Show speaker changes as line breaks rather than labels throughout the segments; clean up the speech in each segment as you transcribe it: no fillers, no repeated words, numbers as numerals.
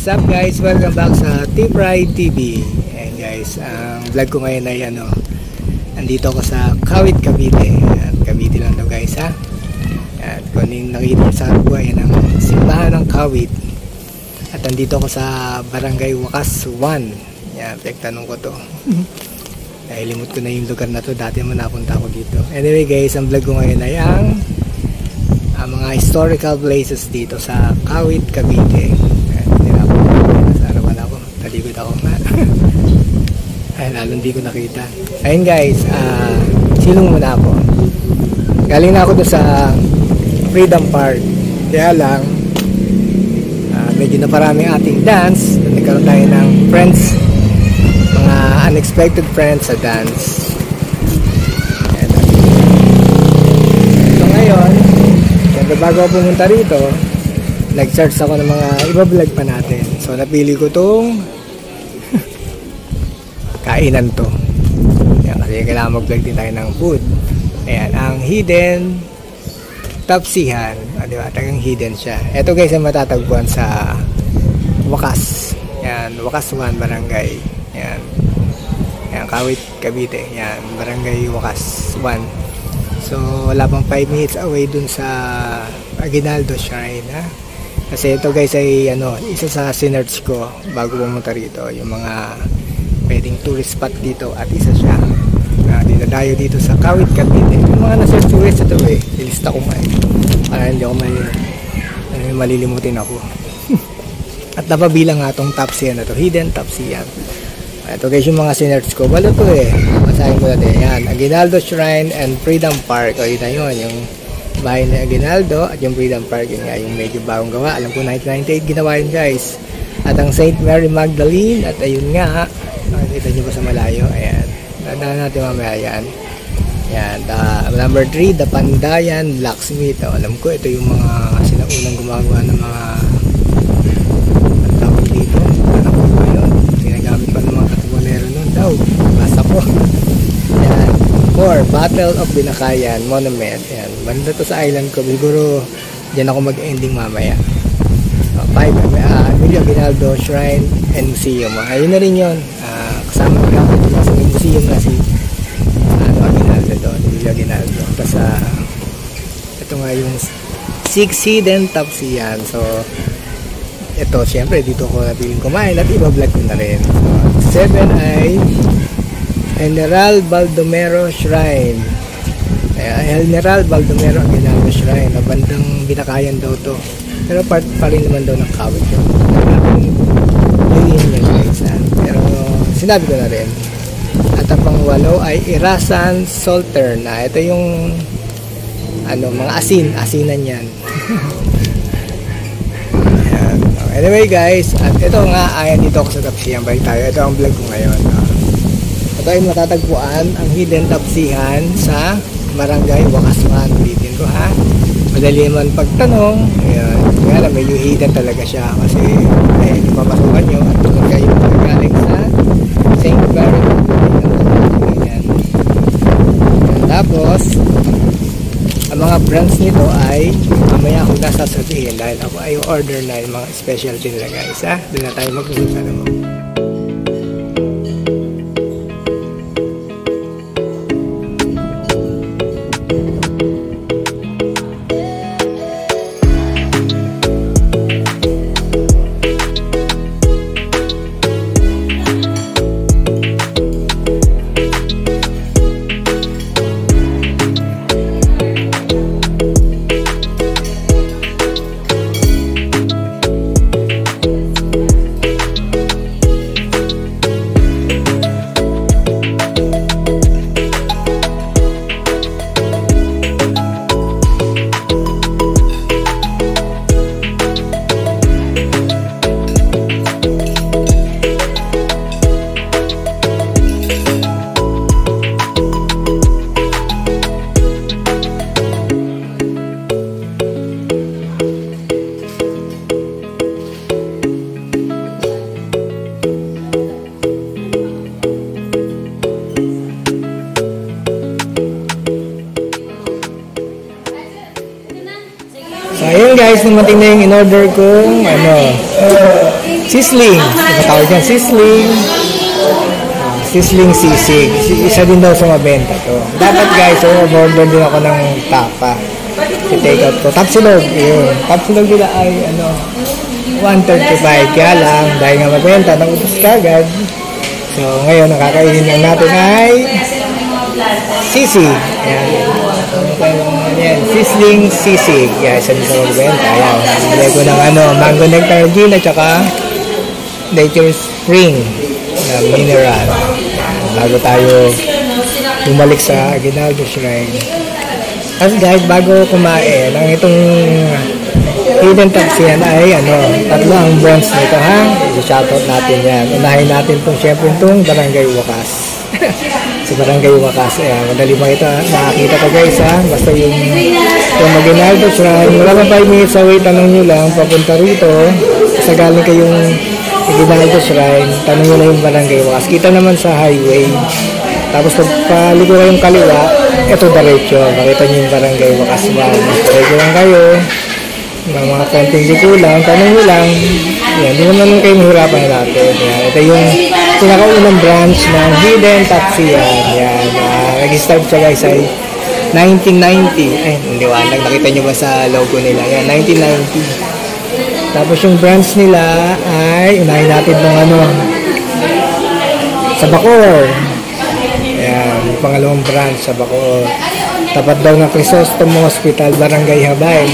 What's up guys? Welcome back sa Team Ride TV. And guys, ang vlog ko ngayon ay andito ako sa Kawit, Cavite. Cavite lang daw guys ha. At kung yung nakita sa harap yan ang simbahan ng Kawit. At andito ako sa Barangay Wakas 1. Yan, tanong ko to. Nahilimot ko na yung lugar na to. Dati naman napunta ako dito. Anyway guys, ang vlog ko ngayon ay ang mga historical places dito sa Kawit, Cavite. Talikod ako nga. Ay, lalo hindi ko nakita. Ayun guys, silong muna ako. Galing na ako doon sa Freedom Park. Kaya lang, medyo naparaming ating dance. Nagkaroon tayo ng friends, mga unexpected friends sa dance. So ngayon, bago ako pumunta rito, nag-search ako ng mga iba-vlog pa natin. So napili ko tong kainan to. Yan, kasi kailangan mag-vlog din tayo ng food. Ayan, ang Hidden Tapsihan. Diba? Tagang hidden siya. Ito guys ay matatagpuan sa Wakas. Yan, Wakas 1 Barangay. Yan. Yan, Kawit, Cavite. Yan, Barangay Wakas 1. So wala pang 5 minutes away dun sa Aguinaldo Shrine. Ha? Kasi ito guys ay isa sa sinerch ko bago pumunta rito, yung mga pwedeng tourist spot dito, at isa siya na dinadayo dito sa Kawit, Cavite. Yung mga na-search tourist ito ilista ko man para hindi ako malilimutin ako. At napabilang nga itong Tapsihan na to, Hidden Tapsihan. Ito guys yung mga sinerch ko, wala to basahin ko natin. Yan, Aguinaldo Shrine and Freedom Park. O yun na yun, yung bahay ni Aguinaldo at yung Freedom Park, yun nga yung medyo bagong gawa. Alam ko 1998 ginawa yun guys. At ang St. Mary Magdalene, at ayun nga, nakikita nyo ba sa malayo? Ayan, tandaan natin mamaya yan. Yan, number 3, the Pandayan Blacksmith. Alam ko ito yung mga sinaunang gumagawa ng mga tawag dito. Alam ko ba yun? Ginagamit pa ng mga katubanero nun daw. Basta ko. Yan. 4, Battle of Binakayan Monument. Yan, banda to sa island ko. Siguro dyan ako mag-ending mamaya. 5, Emilio Aguinaldo Shrine and Museum. Ayun na rin yun. Kasama ko lang sa museum na si Aguinaldo doon. Emilio Aguinaldo. Tapos ito nga yung 6 Hidden Tapsihan. So ito syempre dito ko napiling kumain at iba-vlog ko na rin. So, 7 ay General Baldomero Shrine. General Baldomero Aguinaldo Shrine. Bandang Binakayan daw to. Pero part pa rin naman daw ng Kawit yun. Yun guys. Pero sinabi ko na rin. At ang pang-8 ay Irasan Saltern. Ito yung mga asinan yan. Anyway guys, at ito nga, ayan dito ako sa Tapsihan. Balik tayo. Ito ang vlog ko ngayon. Ito ay matatagpuan ang Hidden Tapsihan sa Barangay Wakas 1. Ulitin ko ha. Madali naman pagtanong. Ayan. Kaya na medyo hidden talaga siya. Kasi ayan, yung papasukan nyo. At doon kayo galing sa St. Mary. Ayan. Tapos ang mga brands nito ay mamaya ako nasasabihin dahil ako ay order na yung mga specialty nila guys ha. Doon na tayo mag-usap naman. So ayun guys, dumating na yung in-order kong Sizzling. Ano tawag yan? Sizzling. Sizzling sisig. Isa din daw sa mabenta to. Dapat guys, order din ako ng tapa. I-take out ko. Tapsilog. Yun. Tapsilog nila ay 135. Kaya lang, dahil nga mabenta, nag-ubos ka agad. So, ngayon, nakakainin lang natin ay sisig. Ayan. Ayan. Sizzling sisig. Yan, isa din sa magbenta. Ayan. Nilagay ko ng mango nectarine at saka nature spring na mineral. Bago tayo bumalik sa Aguinaldo Shrine. As guys, bago kumain, ang itong hidden taps yan ay tatlo ang brands nito ha. I-shoutout natin yan. Unahin natin syempre itong Barangay Wakas. Sa Barangay Wakas, ayan, madali makita, nakakita ko guys ha. Basta yung Aguinaldo Shrine, wala pa 5 minutes away, tanong nyo lang, papunta rito. Sa galing kayong Aguinaldo Shrine, tanong nyo lang yung Barangay Wakas. Kita naman sa highway. Tapos pagpaligo na yung kaliwa, ito diretso. Makita nyo yung Barangay Wakas ba. Diretso lang kayo. Mga konting likulang, tanong nyo lang. Yan, hindi naman kayo mahirapan natin. Yan, ito yung pinakaunang branch ng Hidden Taps yan. Yan, nag-start siya guys ay 1990. Ay, liwanag. Nakita nyo ba sa logo nila? Yan, 1990. Tapos yung branch nila ay, unahin natin itong sa Bacoor. Yan, yung pangalawang branch sa Bacoor. Tapat daw ng Crisostomo Hospital, Barangay Habay,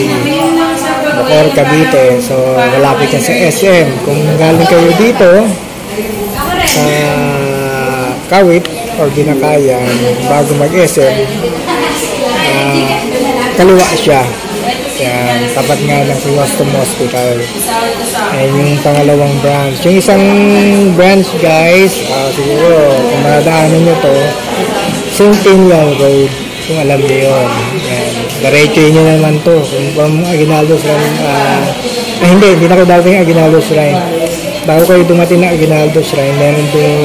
Bacoor, Cavite. So, malapit yan sa SM. Kung galing kayo dito sa Kawit or Ginakayan, bago mag-SM, kaliwa siya. Yan, tapat nga ng Crisostomo Hospital. Ayan yung pangalawang branch. Yung isang branch guys, siguro kung madaanan nyo to, Centennial Road, kung alam nyo yun. Yan, diretso nyo naman to. Kung Aguinaldo Shrine, hindi na ko dating Aguinaldo Shrine. Bago kayo dumating na Aguinaldo Shrine, meron itong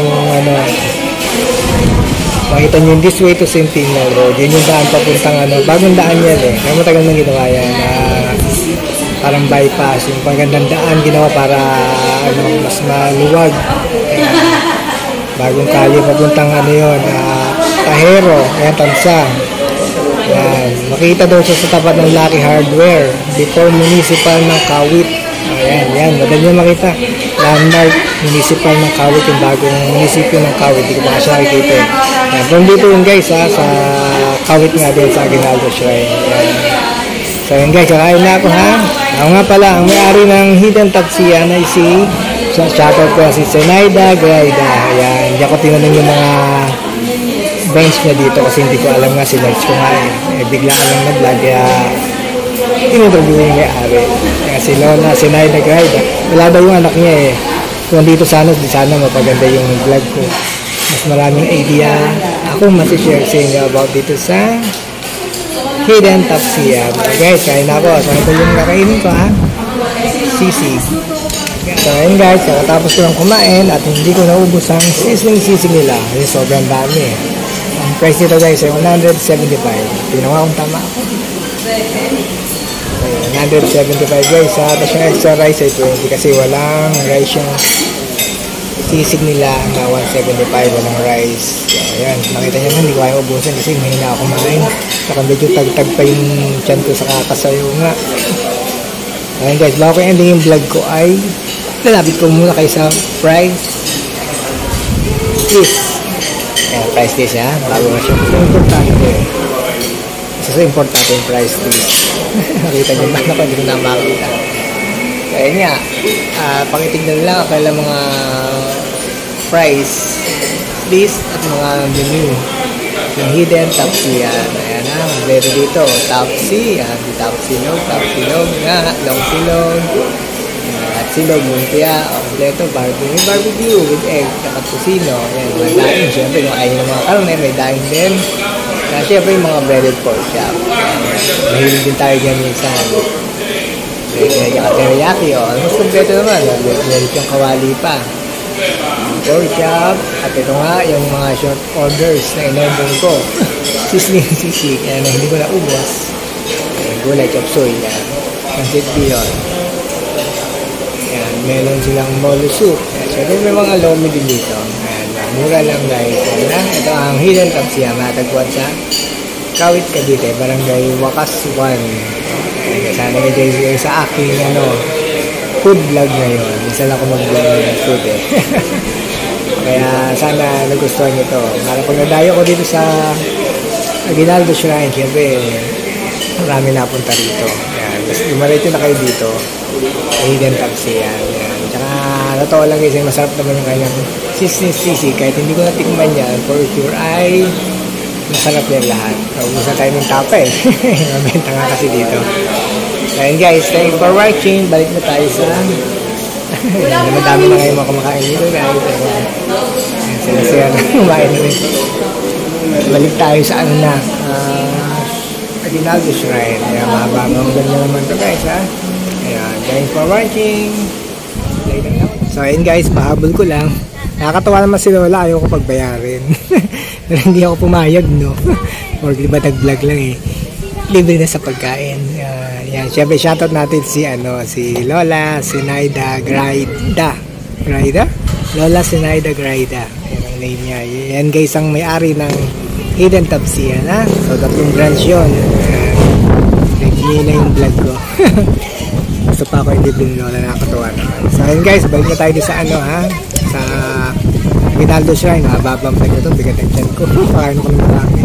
makita nyo yung this way to Centennial Road. Yun yung daan papuntang bagong daan yan eh. Kaya matagal nang ginawa yan. Parang bypass. Yung pagandang daan ginawa para mas maluwag. Bagong kali papuntang Tahero. Ayan, Tansa. Yan. Makita daw siya sa tapat ng Lucky Hardware. Before Municipal ng Kawit. Ayan, yan. Madali nyo makita. Landmark Municipal ng Kawit. Yung bagong munisipyo ng Kawit. Hindi ko pa siya nakikita. Yan. From dito yun guys sa Kawit nga din sa Aguinaldo Shrine. Yan. So yun guys, kakain na ako ha. Ako nga pala, ang may-ari ng Hidden Taps yan ay shoutout ko si Zenaida Gaida. Ayan, hindi ako tinanong yung mga bench niya dito kasi hindi ko alam nga, sinerch ko nga biglaan lang nag-vlog kaya in-interview yung may-ari. Si Lola, Zenaida Gaida, wala daw yung anak niya kung dito sana mapaganda yung vlog ko. Mas maraming idea ako masishare sa inyo about dito sa Hidden Taps yan. Guys, kain na ako. So, ito yung kakainin ko ha. Sisig. So, ayun guys. Tapos ko lang kumain at hindi ko naubos ang sizzling sisig nila. Kasi sobrang dami. Ang price nito guys ay 175. Tinawa kung tama ako. 175 guys ha. Tapos yung extra rice ay 20 kasi walang rice yung sisig nila na 175, walang rice. So, ayan, nakita nyo na, hindi ko kaya ubusin kasi mahina ako kumain. Saka medyo tagtag pa yung tiyan ko sa kakasayo nga. Ayan guys, bago ko ending yung vlog ko ay lalapit ko muna kayo sa price list. Ayan, price list ha, bago na siya. Ito importante ko eh. Isa sa importante yung price list. Nakita nyo ba? Naku, hindi ko na makakita. Kaya nga, pakitignan lang kailang mga price list at mga menu yung Hidden Taps yan. Ayan na, meron dito Tapsi, Tapsilog nga, long silog at silog, lumpia, kompleto, barbecue with egg, at pusino. Ayan, mga daing, syempre kung ayaw ng mga karne, may daing din. Kaya syempre yung mga breaded pork chop. Mahilig din tayo dyan minsan. Medyo teriyaki, almost kompleto naman. Meron yung kawali pa. Pork chop. At ito nga, yung mga short orders na in-order ko. Sizzling sisig. Ayan, hindi ko naubos. Gulay chop suey. Pancit bihon. Ayan, meron silang molo soup. Siyempre may mga lomi din dito. Ayan, mura lang guys. Ayan, ito ang Hidden Tapsiya, matagpuan sa Kawit, Cavite, Barangay Wakas 1. Ayan, sana guys sa aking food vlog ngayon. Isa lang ako mag-vlog ng food eh. Kaya sana nagustuhan nyo to. Para pag nadayo ko dito sa Aguinaldo Shrine, siyempre marami napunta rito. Ayan. Tapos dumaretso na kayo dito. Hidden Tapsiya. Ayan. Tsaka totoo lang guys, masarap naman yung kanyang sisig. Kahit hindi ko natikman yan, for sure ay masarap yan lahat. Ubusan tayo ng tapa eh. Mabenta nga kasi dito. Ayan guys, thank you for watching. Balik na tayo sa madami na ngayon mga kumakain dito guys. Ayan, sila na kumain na rin. Balik tayo sa Aguinaldo Shrine. Ayan, mahabang ganda naman to guys ha. Ayan, thanks for watching. So ayun guys, pahabol ko lang. Nakakatawa naman si Lola, ayaw ko pagbayarin. Pero hindi ako pumayag, no? Or di ba nag-vlog lang eh. Libre na sa pagkain. Yan, syempre shoutout natin si Lola Sinaida Graida. Graida? Lola Sinaida Graida. Yan ang name niya. Yan guys ang may-ari ng Hidden Tapsiya, ha? So, 3 branch yun. Nag-email na yung vlog ko. Gusto pa ako hindi din Lola, nakakatawa naman. So, ayun guys, balik na tayo sa sa Aguinaldo Shrine. Mababang vlog na ito, bigat ang chan ko. Pakain ko ng marami.